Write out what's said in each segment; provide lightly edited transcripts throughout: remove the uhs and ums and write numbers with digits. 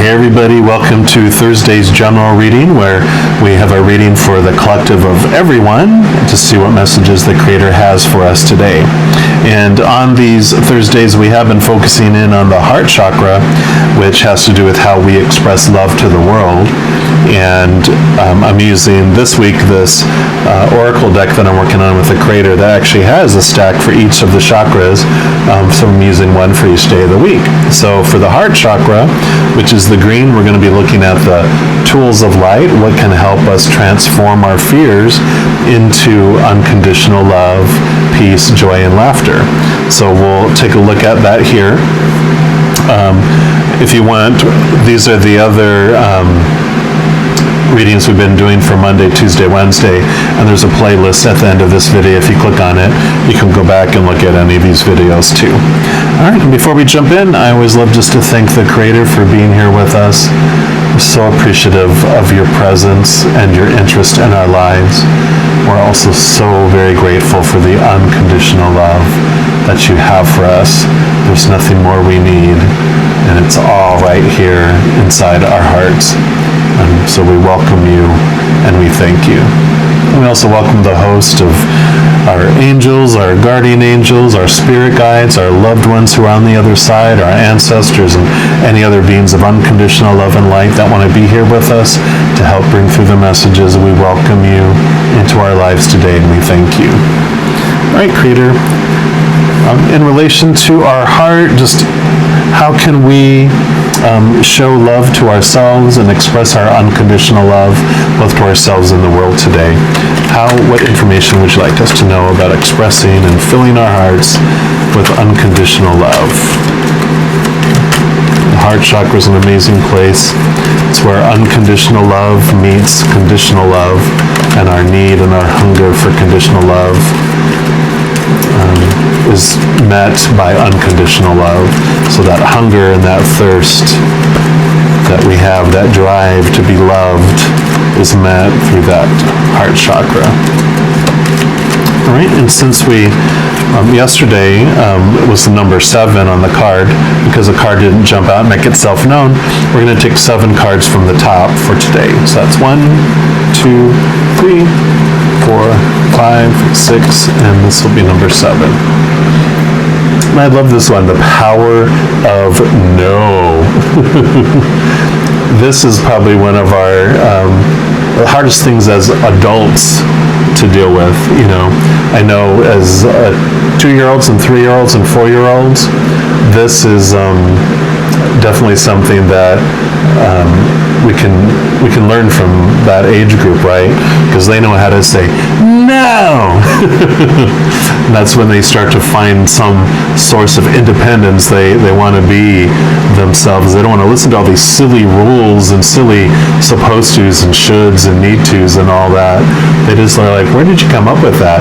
Hey everybody, welcome to Thursday's general reading, where we have a reading for the collective of everyone to see what messages the Creator has for us today. And on these Thursdays, we have been focusing in on the heart chakra, which has to do with how we express love to the world. And I'm using this week this oracle deck that I'm working on with the Creator that actually has a stack for each of the chakras, so I'm using one for each day of the week. So for the heart chakra, which is the green, we're going to be looking at the tools of light, what can help us transform our fears into unconditional love, peace, joy, and laughter. So we'll take a look at that here. If you want, these are the other readings we've been doing for Monday, Tuesday, Wednesday, and there's a playlist at the end of this video. If you click on it, you can go back and look at any of these videos too. All right, and before we jump in, I always love just to thank the Creator for being here with us. We're so appreciative of your presence and your interest in our lives. We're also so very grateful for the unconditional love that you have for us. There's nothing more we need, and it's all right here inside our hearts. And so we welcome you and we thank you. We also welcome the host of our angels, our guardian angels, our spirit guides, our loved ones who are on the other side, our ancestors, and any other beings of unconditional love and light that want to be here with us to help bring through the messages. We welcome you into our lives today and we thank you. All right, Creator, in relation to our heart, just how can we show love to ourselves and express our unconditional love both to ourselves and the world today? What information would you like us to know about expressing and filling our hearts with unconditional love? The heart chakra is an amazing place. It's where unconditional love meets conditional love, and our need and our hunger for conditional love is met by unconditional love. So that hunger and that thirst that we have, that drive to be loved, is met through that heart chakra. All right, and since we yesterday it was the number 7 on the card, because the card didn't jump out and make itself known, we're going to take 7 cards from the top for today. So that's 1, 2, 3, 4, 5, 6, and this will be number 7. And I love this one, the power of no. This is probably one of our hardest things as adults to deal with. You know, I know as 2-year-olds and 3-year-olds and 4-year-olds, this is definitely something that we can learn from that age group, right? Because they know how to say no. And that's when they start to find some source of independence. They want to be themselves. They don't want to listen to all these silly rules and silly supposed tos and shoulds and need tos and all that. They just are like, where did you come up with that?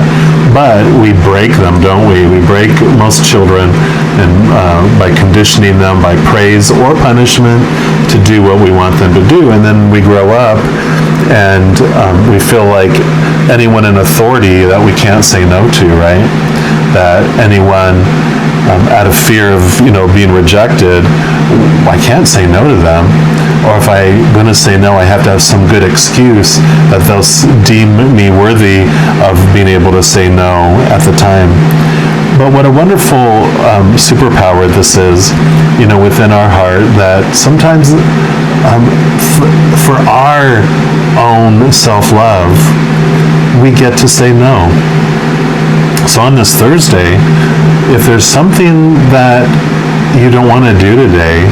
But we break them, don't we? We break most children, and by conditioning them by praise or punishment to do what we want them to do. And then we grow up and we feel like anyone in authority that we can't say no to, right? That anyone out of fear of being rejected, I can't say no to them. Or if I'm going to say no, I have to have some good excuse that they'll deem me worthy of being able to say no at the time. But what a wonderful superpower this is, within our heart, that sometimes for our own self-love, we get to say no. So on this Thursday, if there's something that you don't want to do today,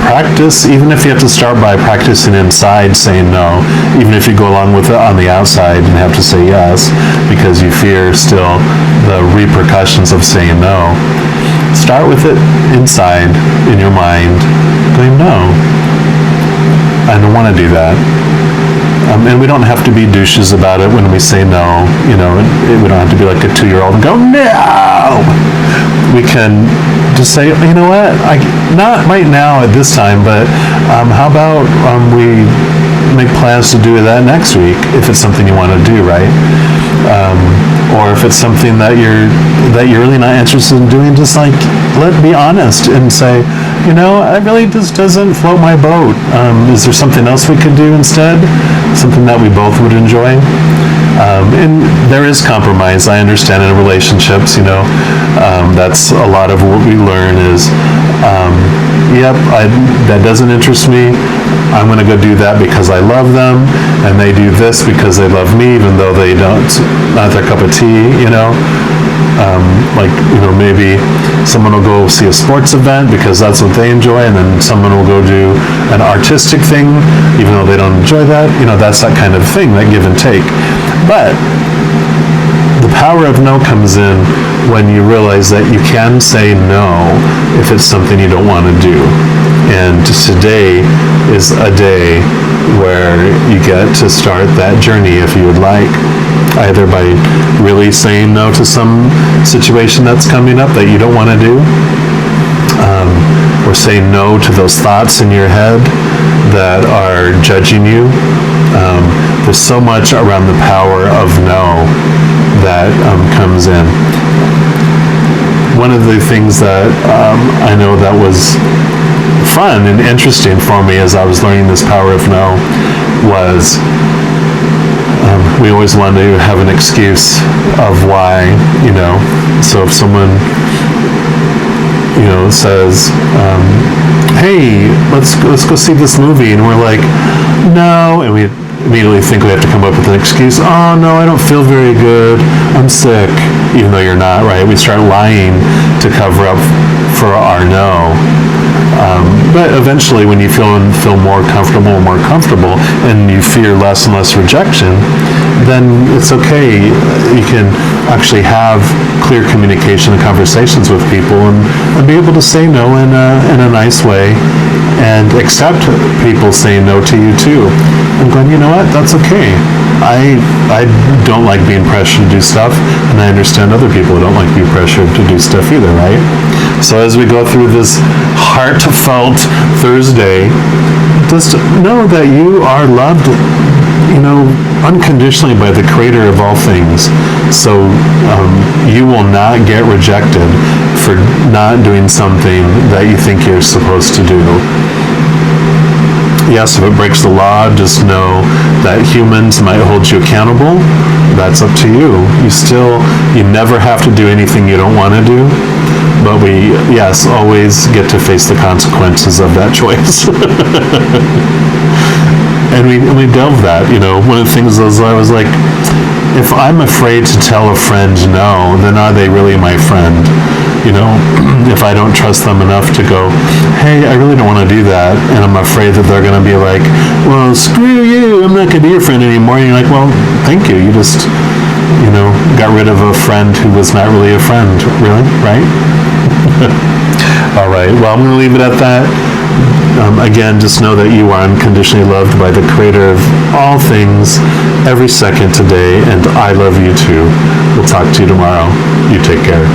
practice, even if you have to start by practicing inside saying no, even if you go along with it on the outside and have to say yes because you fear still the repercussions of saying no. Start with it inside in your mind, going, no, I don't want to do that. And we don't have to be douches about it when we say no. We don't have to be like a 2-year-old and go, no! We can just say, you know what, not right now at this time, but how about we make plans to do that next week if it's something you want to do, right? Or if it's something that you're really not interested in doing, just be honest and say, it really just doesn't float my boat. Is there something else we could do instead? Something that we both would enjoy? And there is compromise. I understand in relationships, that's a lot of what we learn is, that doesn't interest me. I'm going to go do that because I love them, and they do this because they love me, even though they don't, not their cup of tea, maybe someone will go see a sports event because that's what they enjoy, and then someone will go do an artistic thing, even though they don't enjoy that. That's that kind of thing, that give and take. But the power of no comes in when you realize that you can say no if it's something you don't want to do. And today is a day where you get to start that journey if you would like, either by really saying no to some situation that's coming up that you don't want to do, or saying no to those thoughts in your head that are judging you. There's so much around the power of no that comes in. One of the things that I know that was fun and interesting for me as I was learning this power of no was we always wanted to have an excuse of why, so if someone says, hey, let's go see this movie, and we're like, no, and we immediately think we have to come up with an excuse. Oh no, I don't feel very good, I'm sick, even though you're not, right? We start lying to cover up for our no. But eventually when you feel more comfortable and you fear less and less rejection, then it's okay. You can actually have clear communication and conversations with people and be able to say no in a nice way and accept people saying no to you too. I'm going, you know what, that's okay. I don't like being pressured to do stuff, and I understand other people don't like being pressured to do stuff either, right? So as we go through this heartfelt Thursday, just know that you are loved, unconditionally by the Creator of all things. So you will not get rejected for not doing something that you think you're supposed to do. Yes, if it breaks the law, just know that humans might hold you accountable. That's up to you. You never have to do anything you don't want to do. But we, always get to face the consequences of that choice. And we delve that, one of the things is I was like, if I'm afraid to tell a friend no, then are they really my friend? If I don't trust them enough to go, hey, I really don't want to do that, and I'm afraid that they're going to be like, well, screw you, I'm not going to be your friend anymore. And you're like, well, thank you. You just, got rid of a friend who was not really a friend, really, right? All right, well, I'm going to leave it at that. Again, just know that you are unconditionally loved by the Creator of all things every second today, and I love you too. We'll talk to you tomorrow. You take care.